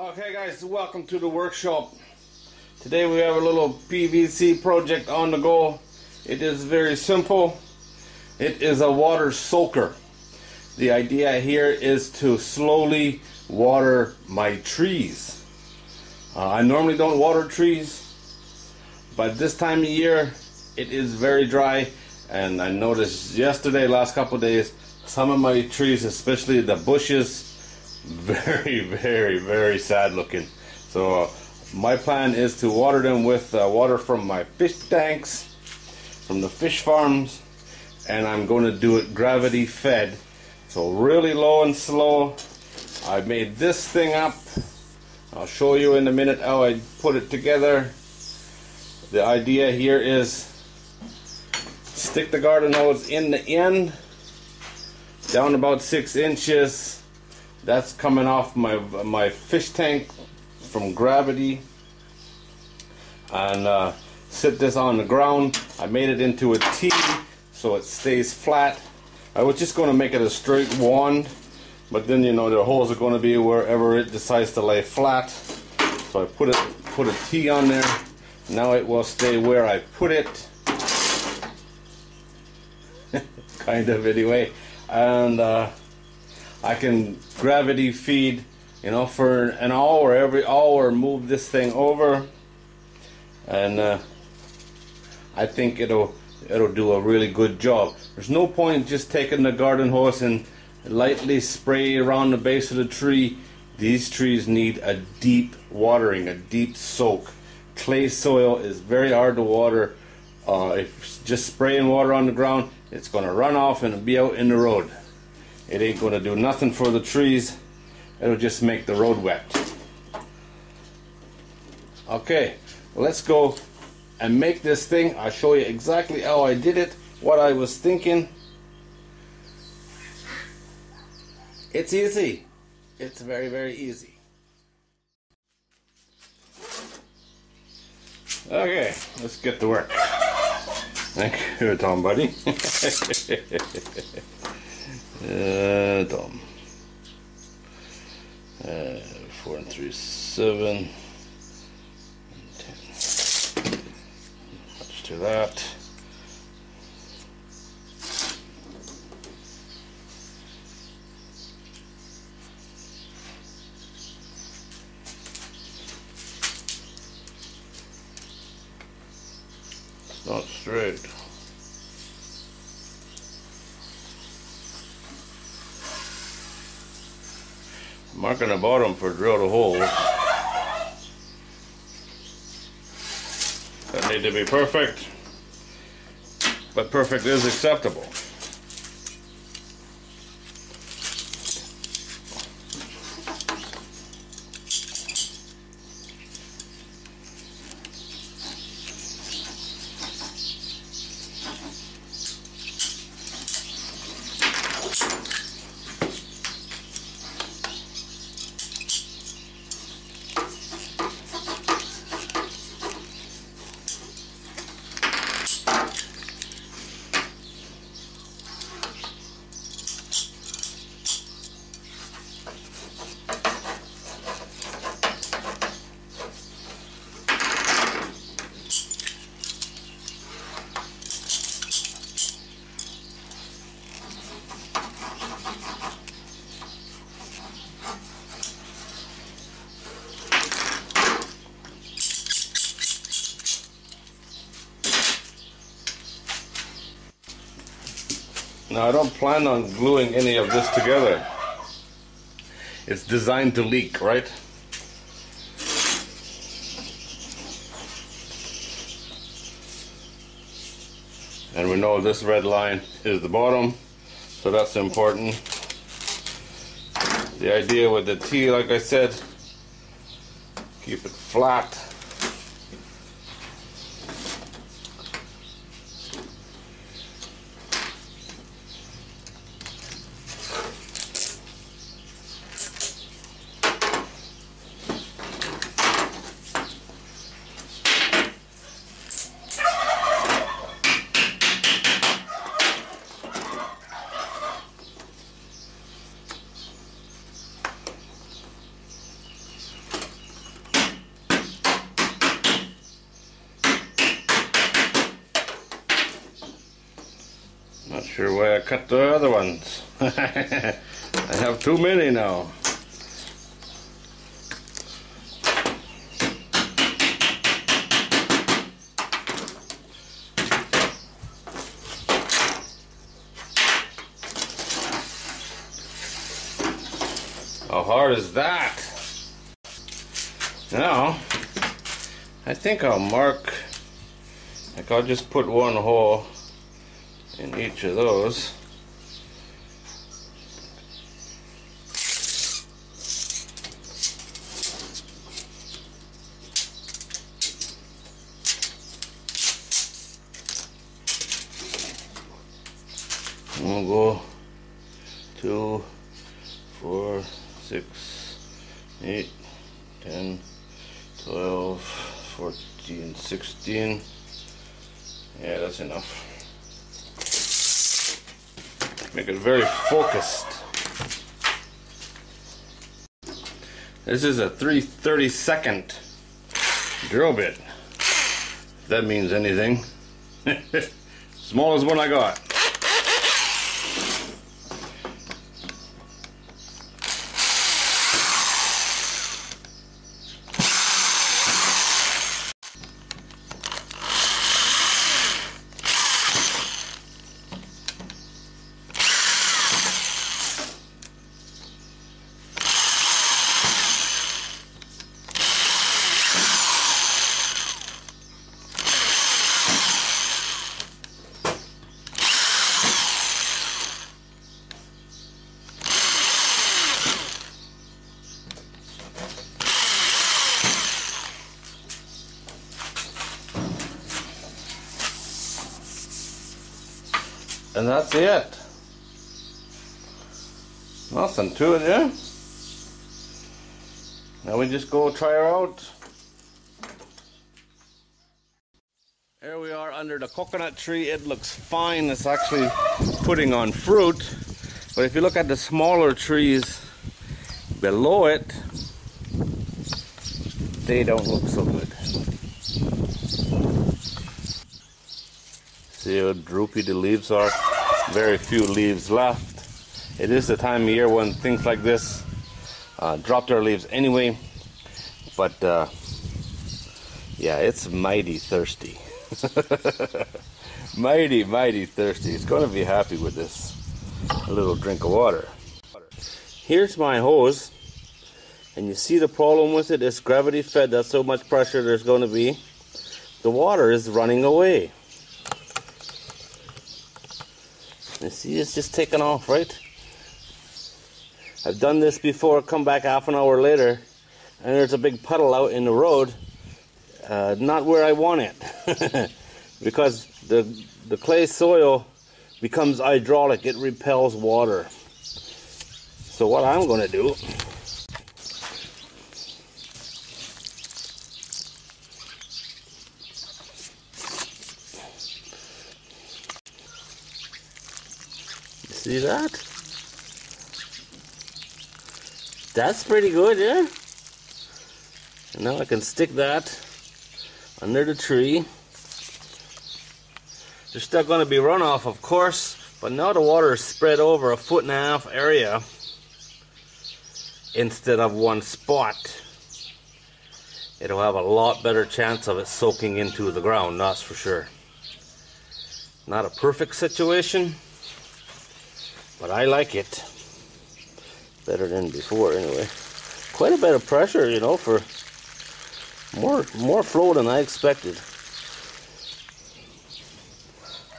Okay guys, welcome to the workshop. Today we have a little PVC project on the go. It is very simple. It is a water soaker. The idea here is to slowly water my trees. I normally don't water trees, but this time of year it is very dry, and I noticed yesterday, last couple of days, some of my trees, especially the bushes, very sad looking. So my plan is to water them with water from my fish tanks, from the fish farms, and I'm going to do it gravity fed, so really low and slow. I made this thing up. I'll show you in a minute how I put it together. The idea here is stick the garden hose in the end, down about 6 inches. That's coming off my fish tank from gravity, and sit this on the ground. I made it into a T so it stays flat. I was just going to make it a straight wand, but then you know the holes are going to be wherever it decides to lay flat. So I put a T on there. Now it will stay where I put it, kind of anyway, and I can gravity feed, you know, for an hour, every hour move this thing over, and I think it'll do a really good job. There's no point just taking the garden hose and lightly spray around the base of the tree. These trees need a deep watering, a deep soak. Clay soil is very hard to water. If just spraying water on the ground, it's going to run off and be out in the road. It ain't going to do nothing for the trees. It'll just make the road wet. Okay, let's go and make this thing. I'll show you exactly how I did it, what I was thinking. It's easy. It's very easy. Okay, let's get to work. Thank you, Tom, buddy. Tom. 4 and 3, 7, 10. Much to that. It's not straight. Marking the bottom for drill the holes. That need to be perfect, but perfect is acceptable. Now I don't plan on gluing any of this together. It's designed to leak, right? And we know this red line is the bottom, so that's important. The idea with the T, like I said, keep it flat. sure why I cut the other ones. I have too many now. How hard is that? Now, I think I'll mark, like I'll just put one hole in each of those. And we'll go 2, 4, 6, 8, 10, 12, 14, 16. Yeah, that's enough. Make it very focused. This is a 3/32 drill bit, if that means anything. Smallest one I got. And that's it. Nothing to it, yeah? Now we just go try her out. Here we are under the coconut tree. It looks fine. It's actually putting on fruit. But if you look at the smaller trees below it, they don't look so good. See how droopy the leaves are? Very few leaves left. It is the time of year when things like this drop their leaves anyway. But yeah, it's mighty thirsty. mighty thirsty. It's going to be happy with this. A little drink of water. Here's my hose. And you see the problem with it? It's gravity fed. That's so much pressure there's going to be. The water is running away. You see, it's just taken off, right? I've done this before, come back half an hour later, and there's a big puddle out in the road. Not where I want it. Because the clay soil becomes hydraulic, it repels water. So what I'm going to do, see that? That's pretty good, yeah? And now I can stick that under the tree. There's still going to be runoff, of course, but now the water is spread over a 1.5 foot area instead of one spot. It'll have a lot better chance of it soaking into the ground, that's for sure. Not a perfect situation, but I like it better than before anyway. Quite a bit of pressure, you know, for more flow than I expected.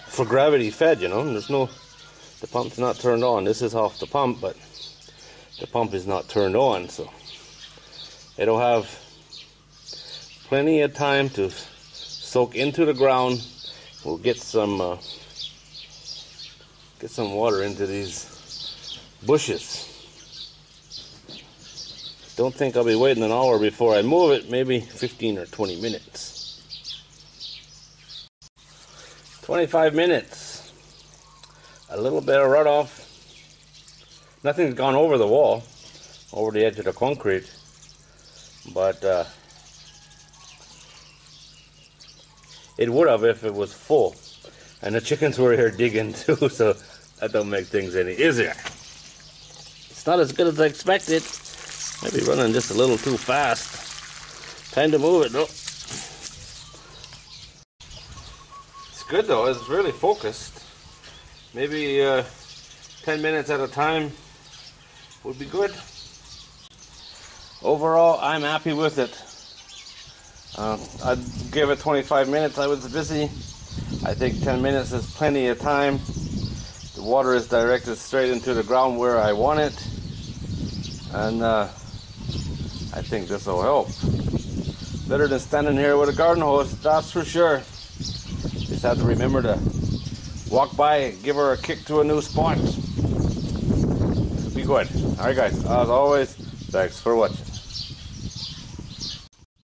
For gravity fed, you know, the pump's not turned on. This is off the pump, but the pump is not turned on, so it'll have plenty of time to soak into the ground. We'll get some water into these bushes. Don't think I'll be waiting an hour before I move it, maybe 15 or 20 minutes. 25 minutes. A little bit of runoff. Nothing's gone over the wall, over the edge of the concrete, but it would have if it was full. And the chickens were here digging too, so that don't make things any easier. It's not as good as I expected. Maybe running just a little too fast. Time to move it though. It's good though, it's really focused. Maybe 10 minutes at a time would be good. Overall, I'm happy with it. I'd give it 25 minutes. I was busy. I think 10 minutes is plenty of time. The water is directed straight into the ground where I want it. And I think this will help. Better than standing here with a garden hose, that's for sure. Just have to remember to walk by, give her a kick to a new spot. Be good. Alright guys, as always, thanks for watching.